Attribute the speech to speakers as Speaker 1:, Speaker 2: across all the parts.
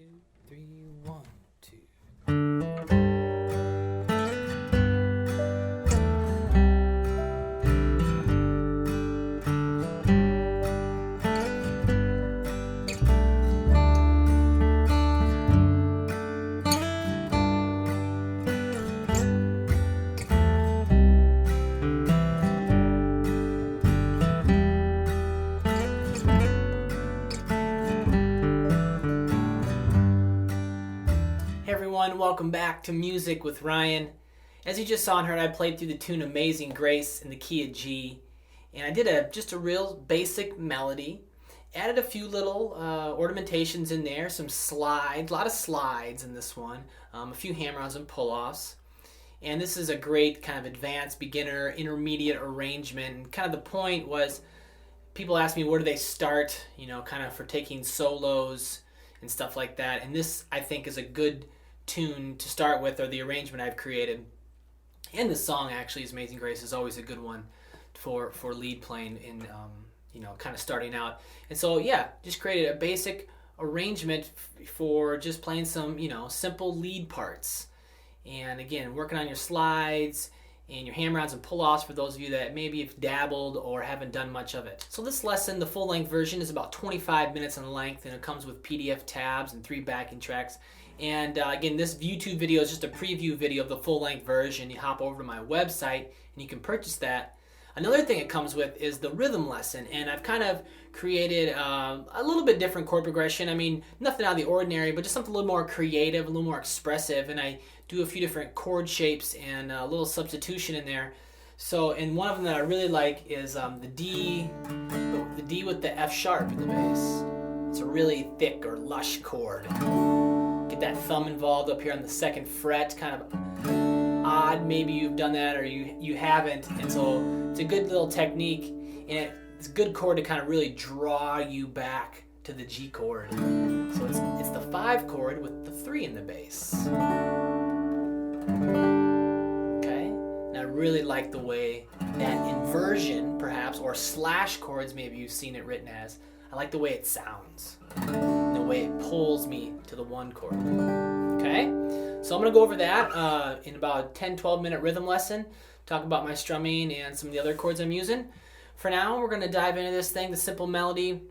Speaker 1: 2, 3, 1, 2. Hey everyone, welcome back to Music with Ryan. As you just saw and heard, I played through the tune Amazing Grace in the key of G. And I did just a real basic melody. Added a few little ornamentations in there, some slides, a lot of slides in this one, a few hammer-ons and pull-offs. And this is a great kind of advanced, beginner, intermediate arrangement. And kind of the point was, people ask me where do they start, kind of for taking solos and stuff like that. And this, I think, is a good tune to start with, or the arrangement I've created. And the song actually is Amazing Grace is always a good one for lead playing in kind of starting out. And so just created a basic arrangement for just playing some simple lead parts. And again, working on your slides and your hammer-ons and pull-offs for those of you that maybe have dabbled or haven't done much of it. So this lesson, the full-length version, is about 25 minutes in length, and it comes with PDF tabs and 3 backing tracks. And again, this YouTube video is just a preview video of the full-length version. You hop over to my website and you can purchase that. Another thing it comes with is the rhythm lesson, and I've kind of created a little bit different chord progression. I mean, nothing out of the ordinary, but just something a little more creative, a little more expressive, and I do a few different chord shapes and a little substitution in there. So, and one of them that I really like is the D with the F sharp in the bass. It's a really thick or lush chord. Get that thumb involved up here on the 2nd fret, kind of odd. Maybe you've done that or you haven't, and so it's a good little technique, and it's a good chord to kind of really draw you back to the G chord. So it's the 5 chord with the 3 in the bass. Okay, and I really like the way that inversion, perhaps, or slash chords, maybe you've seen it written as. I like the way it sounds, and the way it pulls me to the 1 chord. Okay, so I'm going to go over that in about a 10-12 minute rhythm lesson, talk about my strumming and some of the other chords I'm using. For now, we're going to dive into this thing, the simple melody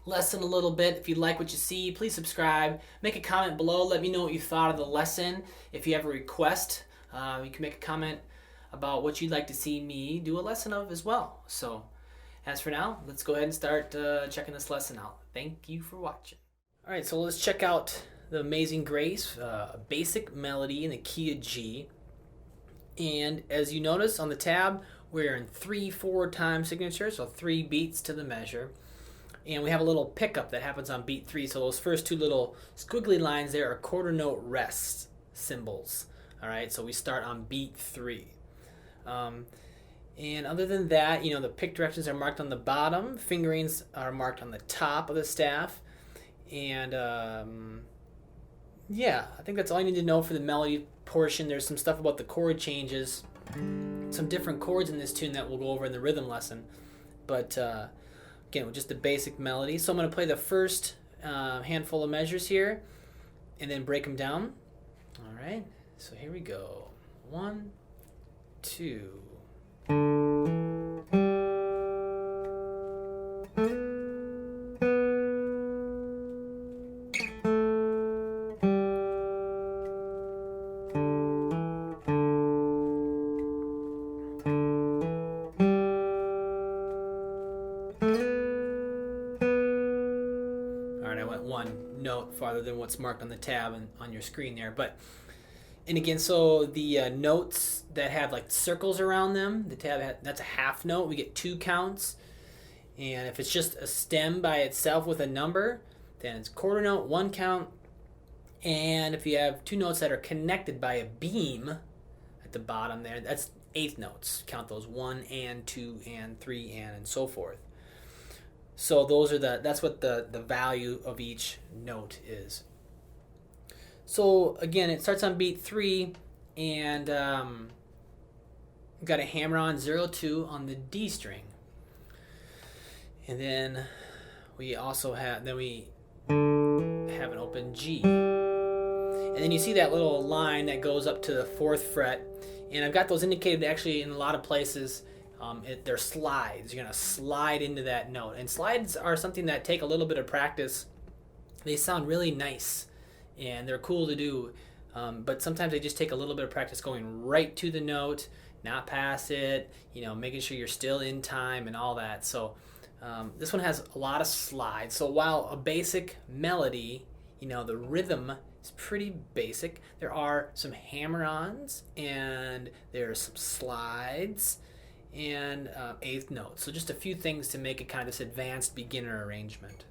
Speaker 1: lesson a little bit. If you like what you see, please subscribe. Make a comment below. Let me know what you thought of the lesson. If you have a request, you can make a comment about what you'd like to see me do a lesson of as well. So as for now, let's go ahead and start checking this lesson out. Thank you for watching. All right, so let's check out the Amazing Grace, a basic melody in the key of G. And as you notice on the tab, we're in 3/4 time signature, so 3 beats to the measure. And we have a little pickup that happens on beat 3. So those first 2 little squiggly lines there are quarter note rest symbols. All right, so we start on beat 3. And other than that, the pick directions are marked on the bottom. Fingerings are marked on the top of the staff. And I think that's all you need to know for the melody portion. There's some stuff about the chord changes, some different chords in this tune that we'll go over in the rhythm lesson. But again, with just the basic melody. So I'm going to play the first handful of measures here and then break them down. All right, so here we go. 1, 2. Alright, I went 1 note farther than what's marked on the tab and on your screen there. And again, so the notes that have like circles around them, the tab that's a half note. We get 2 counts. And if it's just a stem by itself with a number, then it's quarter note, 1 count. And if you have 2 notes that are connected by a beam at the bottom there, that's 1/8 notes. Count those 1 and 2 and 3 and so forth. So those are that's what the value of each note is. So again, it starts on beat 3, and got a hammer-on 0-2 on the D string. And then we also have, have an open G. And then you see that little line that goes up to the 4th fret. And I've got those indicated actually in a lot of places. They're slides. You're going to slide into that note. And slides are something that take a little bit of practice. They sound really nice and they're cool to do. But sometimes they just take a little bit of practice going right to the note, not past it, making sure you're still in time and all that. So this one has a lot of slides. So while a basic melody, the rhythm is pretty basic, there are some hammer-ons and there's some slides and 8th notes. So just a few things to make it kind of this advanced beginner arrangement.